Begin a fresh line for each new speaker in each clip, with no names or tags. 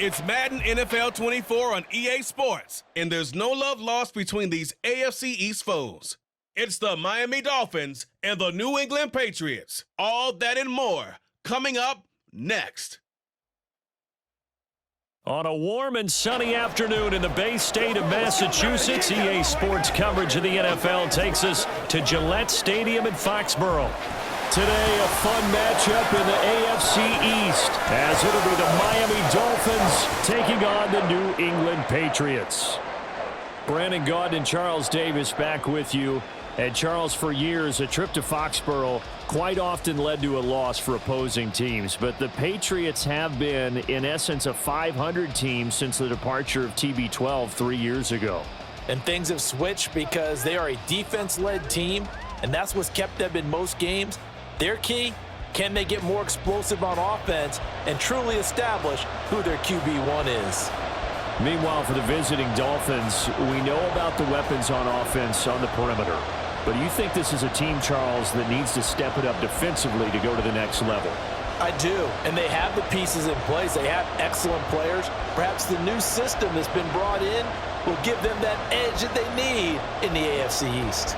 It's Madden NFL 24 on EA Sports, and there's no love lost between these AFC East foes. It's the Miami Dolphins and the New England Patriots. All that and more coming up next.
On a warm and sunny afternoon in the Bay State of Massachusetts, EA Sports coverage of the NFL takes us to Gillette Stadium in Foxborough. Today, a fun matchup in the AFC East, as it'll be the Miami Dolphins taking on the New England Patriots. Brandon Gaudin and Charles Davis back with you. And Charles, for years, a trip to Foxborough quite often led to a loss for opposing teams. But the Patriots have been, in essence, a 500 team since the departure of TB12 3 years ago.
And things have switched because they are a defense-led team, and that's what's kept them in most games. Their key, can they get more explosive on offense and truly establish who their QB1 is?
Meanwhile, for the visiting Dolphins, we know about the weapons on offense on the perimeter. But do you think this is a team, Charles, that needs to step it up defensively to go to the next level?
I do, and they have the pieces in place. They have excellent players. Perhaps the new system that's been brought in will give them that edge that they need in the AFC East.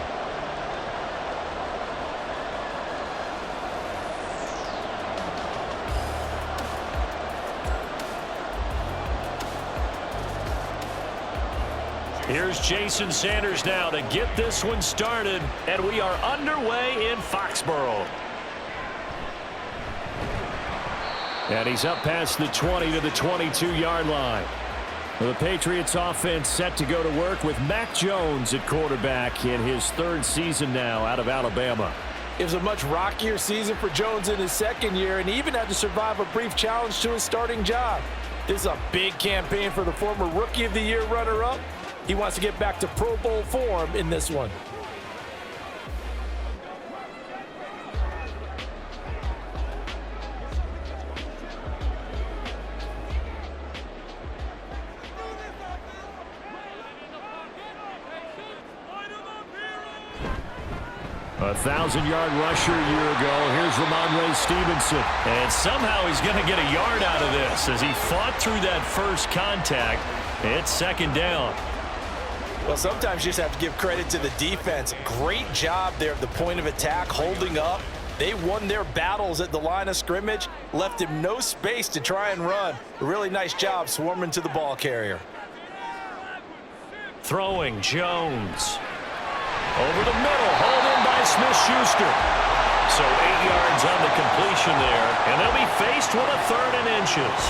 Here's Jason Sanders now to get this one started, and we are underway in Foxborough. And he's up past the 20 to the 22-yard line. The Patriots offense set to go to work with Mac Jones at quarterback in his third season now out of Alabama.
It was a much rockier season for Jones in his second year, and he even had to survive a brief challenge to his starting job. This is a big campaign for the former Rookie of the Year runner-up. He wants to get back to Pro Bowl form in this one.
A 1,000-yard rusher a year ago. Here's Ramondre Stevenson. And somehow he's going to get a yard out of this as he fought through that first contact. It's second down.
Well, sometimes you just have to give credit to the defense. Great job there at the point of attack, holding up. They won their battles at the line of scrimmage, left him no space to try and run. A really nice job swarming to the ball carrier.
Throwing Jones. Over the middle, hauled in by Smith-Schuster. So 8 yards on the completion there, and they'll be faced with a third and inches.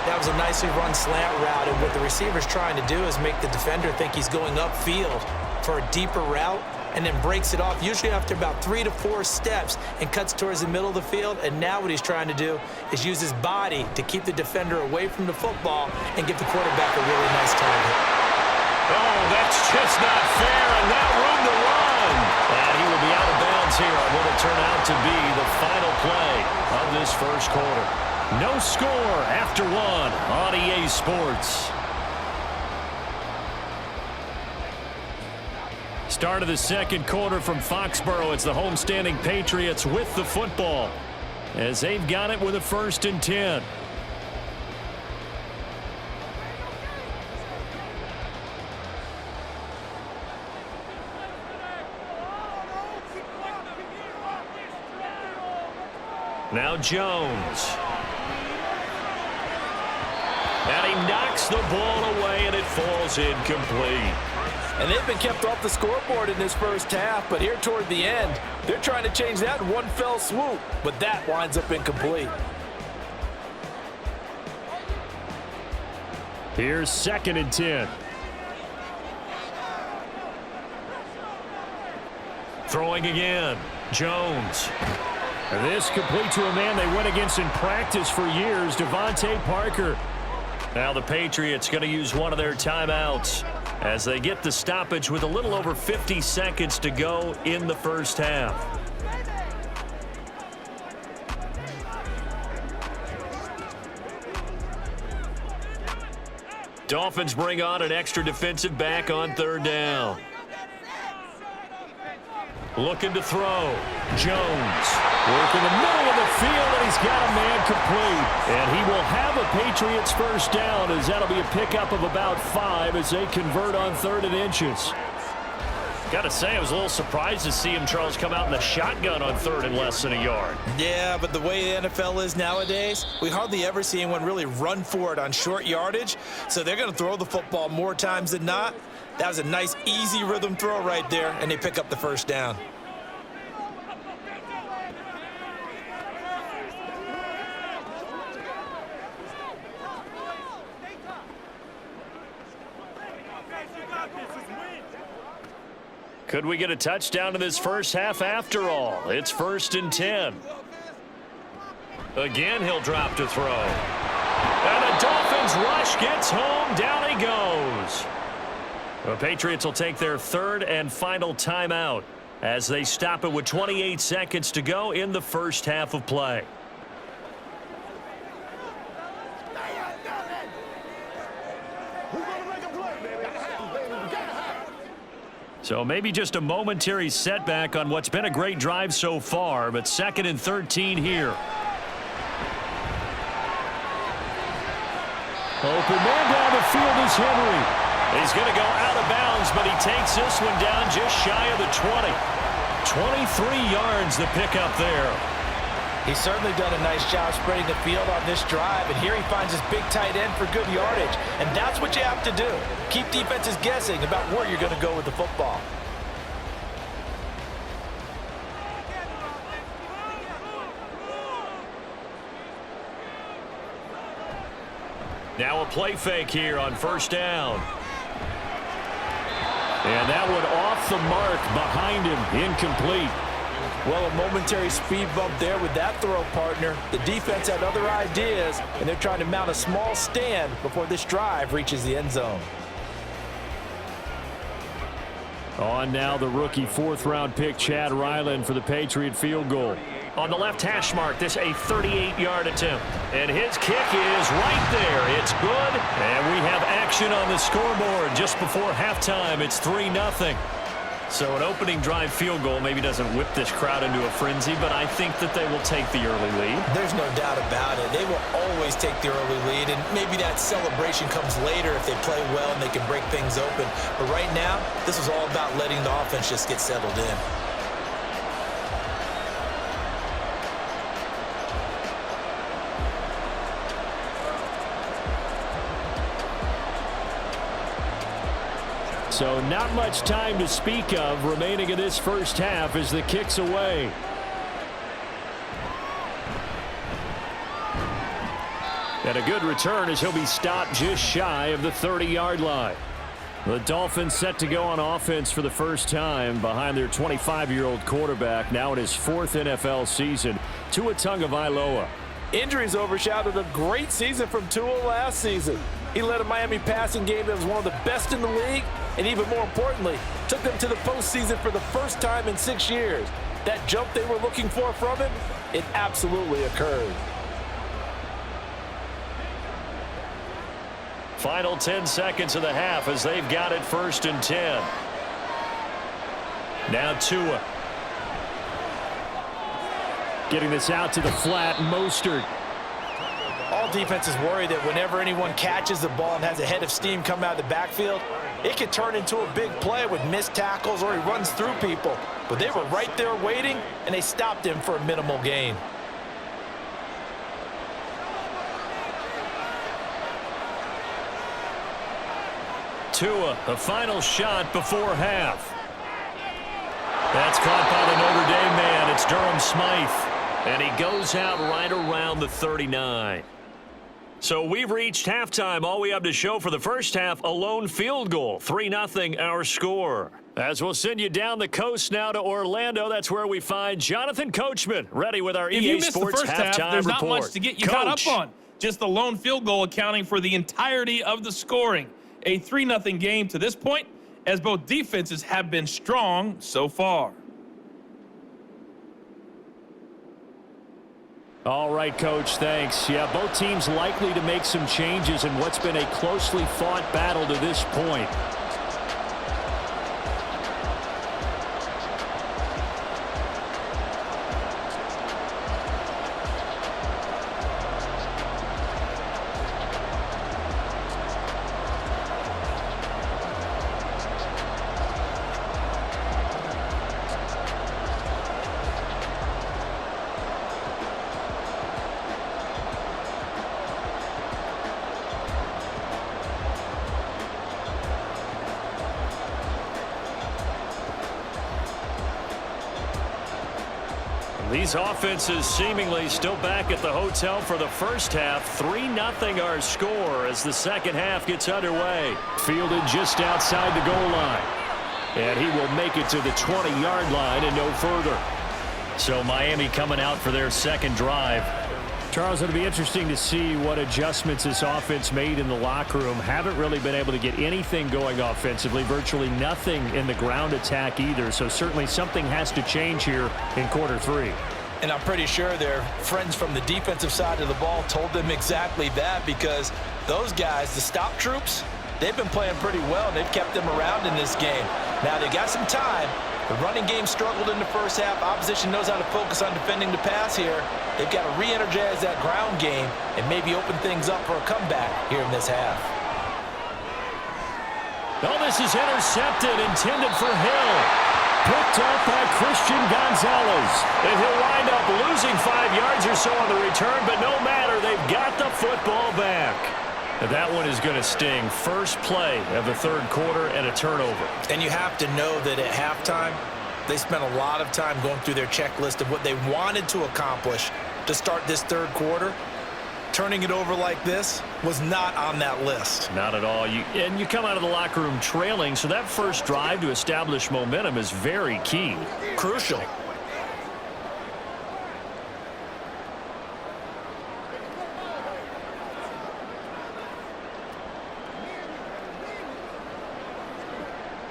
That was a nicely run slant route, and what the receiver's trying to do is make the defender think he's going upfield for a deeper route, and then breaks it off, usually after about 3 to 4 steps, and cuts towards the middle of the field. And now what he's trying to do is use his body to keep the defender away from the football and give the quarterback a really nice target.
Oh, that's just not fair, and that room to run. And he will be out of bounds here on what will turn out to be the final play of this first quarter. No score after one on EA Sports. Start of the second quarter from Foxborough. It's the homestanding Patriots with the football as they've got it with a 1st and 10. Now Jones. And he knocks the ball away, and it falls incomplete.
And they've been kept off the scoreboard in this first half, but here toward the end, they're trying to change that in one fell swoop, but that winds up incomplete.
Here's 2nd and 10. Throwing again. Jones. And this complete to a man they went against in practice for years, Devontae Parker. Now the Patriots going to use one of their timeouts as they get the stoppage with a little over 50 seconds to go in the first half. Dolphins bring on an extra defensive back on 3rd down. Looking to throw. Jones working the middle of the field, and he's got a man complete. And he will have a Patriots first down, as that'll be a pickup of about 5 as they convert on 3rd and inches. Got to say, I was a little surprised to see him, Charles, come out in the shotgun on 3rd and less than a yard.
Yeah, but the way the NFL is nowadays, we hardly ever see anyone really run for it on short yardage. So they're going to throw the football more times than not. That was a nice, easy rhythm throw right there, and they pick up the first down.
Could we get a touchdown in this first half after all? It's 1st and 10. Again, he'll drop to throw. And the Dolphins rush gets home. Down he goes. The Patriots will take their 3rd and final timeout as they stop it with 28 seconds to go in the first half of play. So maybe just a momentary setback on what's been a great drive so far, but 2nd and 13 here. Open man down the field is Henry. He's going to go out of bounds, but he takes this one down just shy of the 20. 23 yards the pickup there.
He's certainly done a nice job spreading the field on this drive, and here he finds his big tight end for good yardage. And that's what you have to do. Keep defenses guessing about where you're going to go with the football.
Now a play fake here on 1st down. And that one off the mark behind him, incomplete.
Well, a momentary speed bump there with that throw, partner. The defense had other ideas, and they're trying to mount a small stand before this drive reaches the end zone.
On now the rookie 4th-round pick, Chad Ryland, for the Patriot field goal. On the left hash mark, this a 38-yard attempt. And his kick is right there. It's good, and we have action on the scoreboard just before halftime. It's 3-0. So an opening drive field goal maybe doesn't whip this crowd into a frenzy, but I think that they will take the early lead.
There's no doubt about it. They will always take the early lead, and maybe that celebration comes later if they play well and they can break things open. But right now, this is all about letting the offense just get settled in.
So not much time to speak of remaining in this first half as the kick's away. And a good return as he'll be stopped just shy of the 30-yard line. The Dolphins set to go on offense for the first time behind their 25-year-old quarterback, now in his 4th NFL season, Tua Tagovailoa.
Injuries overshadowed a great season from Tua last season. He led a Miami passing game that was one of the best in the league, and even more importantly, took them to the postseason for the first time in 6 years. That jump they were looking for from him, it absolutely occurred.
Final 10 seconds of the half as they've got it 1st and 10. Now Tua. Getting this out to the flat, Mostert.
All defenses worry that whenever anyone catches the ball and has a head of steam come out of the backfield, it could turn into a big play with missed tackles or he runs through people. But they were right there waiting, and they stopped him for a minimal gain.
Tua, a final shot before half. That's caught by the Notre Dame man. It's Durham Smythe. And he goes out right around the 39. So we've reached halftime. All we have to show for the first half, a lone field goal. 3-0 our score. As we'll send you down the coast now to Orlando. That's where we find Jonathan Coachman, ready with our EA Sports halftime report.
There's not much to get you caught up on. Just the lone field goal accounting for the entirety of the scoring. A 3-0 game to this point, as both defenses have been strong so far.
All right, Coach, thanks. Yeah, both teams likely to make some changes in what's been a closely fought battle to this point. These offenses seemingly still back at the hotel for the first half. 3-0 our score as the second half gets underway. Fielded just outside the goal line. And he will make it to the 20-yard line and no further. So Miami coming out for their second drive. Charles, it'll be interesting to see what adjustments this offense made in the locker room. Haven't really been able to get anything going offensively. Virtually nothing in the ground attack either. So certainly something has to change here in quarter 3.
And I'm pretty sure their friends from the defensive side of the ball told them exactly that, because those guys, the stop troops, they've been playing pretty well. They've kept them around in this game. Now they got some time. The running game struggled in the first half. Opposition knows how to focus on defending the pass here. They've got to re-energize that ground game and maybe open things up for a comeback here in this half.
Oh, this is intercepted, intended for Hill. Picked up by Christian Gonzalez. And he'll wind up losing 5 yards or so on the return, but no matter, they've got the football back. And that one is going to sting. First play of the third quarter and a turnover.
And you have to know that at halftime, they spent a lot of time going through their checklist of what they wanted to accomplish to start this third quarter. Turning it over like this was not on that list.
Not at all. And you come out of the locker room trailing, so that first drive to establish momentum is very key.
Crucial.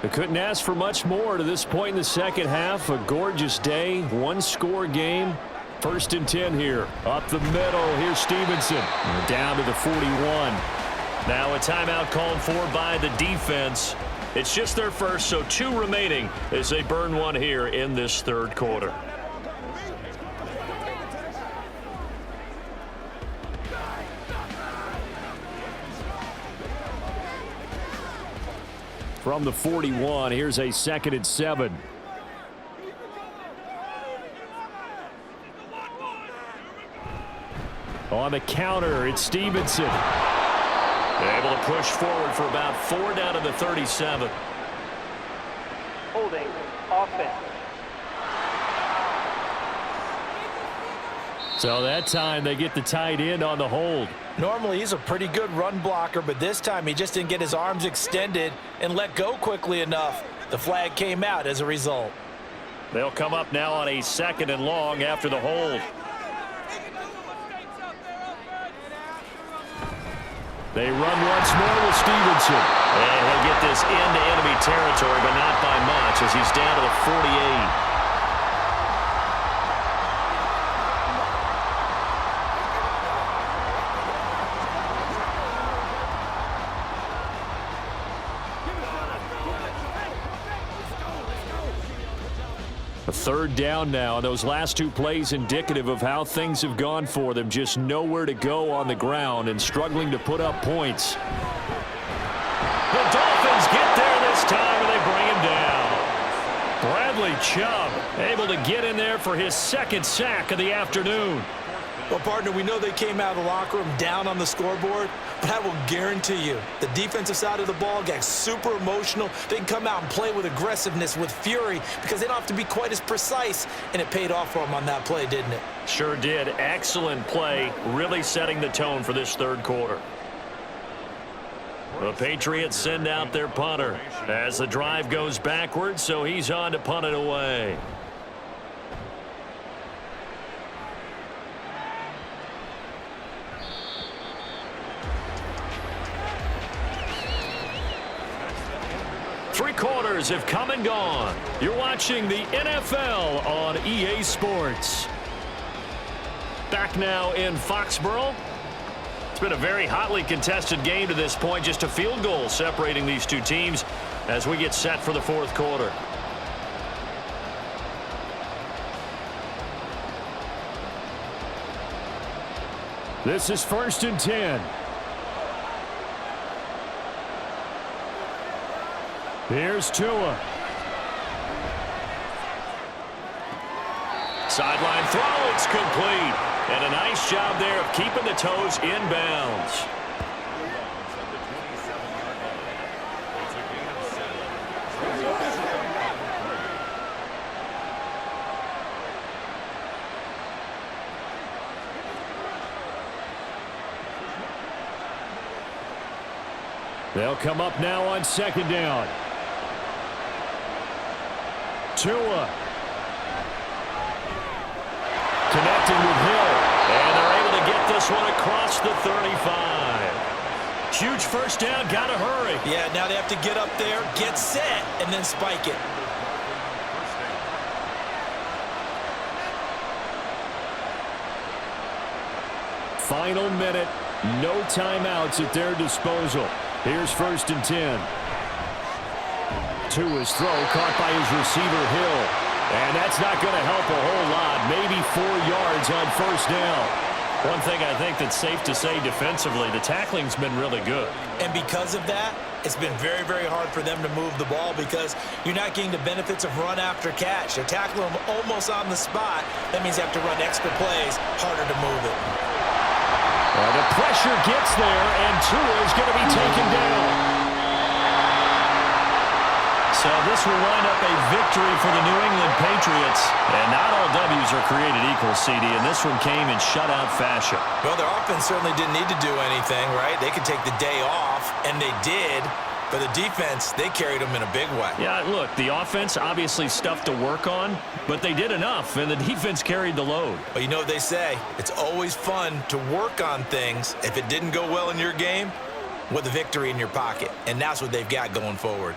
They couldn't ask for much more to this point in the second half. A gorgeous day, one-score game. 1st and 10 here. Up the middle, here's Stevenson. And down to the 41. Now a timeout called for by the defense. It's just their first, so 2 remaining as they burn one here in this third quarter. From the 41, here's a 2nd and 7. On the counter, it's Stevenson. Able to push forward for about 4 down to the 37.
Holding offense.
So that time they get the tight end on the hold.
Normally he's a pretty good run blocker, but this time he just didn't get his arms extended and let go quickly enough. The flag came out as a result.
They'll come up now on a 2nd and long after the hold. They run once more with Stevenson. And he'll get this into enemy territory, but not by much as he's down to the 48. A 3rd down now. Those last 2 plays indicative of how things have gone for them. Just nowhere to go on the ground and struggling to put up points. The Dolphins get there this time and they bring him down. Bradley Chubb able to get in there for his 2nd sack of the afternoon.
Well, partner, we know they came out of the locker room down on the scoreboard, but I will guarantee you the defensive side of the ball got super emotional. They can come out and play with aggressiveness, with fury, because they don't have to be quite as precise, and it paid off for them on that play, didn't it?
Sure did. Excellent play, really setting the tone for this third quarter. The Patriots send out their punter as the drive goes backwards, so he's on to punt it away. Three quarters have come and gone. You're watching the NFL on EA Sports. Back now in Foxborough. It's been a very hotly contested game to this point. Just a field goal separating these two teams as we get set for the fourth quarter. This is 1st and 10. Here's Tua. Sideline throw, it's complete. And a nice job there of keeping the toes inbounds. They'll come up now on second down. Tua. Connecting with Hill. And they're able to get this one across the 35. Huge first down. Got to hurry.
Yeah, now they have to get up there, get set, and then spike it.
Final minute. No timeouts at their disposal. Here's 1st and 10. Tua's throw caught by his receiver, Hill. And that's not going to help a whole lot. Maybe 4 yards on first down. One thing I think that's safe to say defensively, the tackling's been really good.
And because of that, it's been very, very hard for them to move the ball because you're not getting the benefits of run after catch. They're tackling them almost on the spot. That means they have to run extra plays, harder to move it.
Well, the pressure gets there, and Tua is going to be taken down. So this will wind up a victory for the New England Patriots. And not all W's are created equal, CD, and this one came in shutout fashion.
Well, their offense certainly didn't need to do anything, right? They could take the day off, and they did. But the defense, they carried them in a big way.
Yeah, look, the offense obviously stuff to work on, but they did enough, and the defense carried the load.
Well, you know what they say. It's always fun to work on things if it didn't go well in your game with a victory in your pocket. And that's what they've got going forward.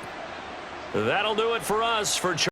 That'll do it for us. For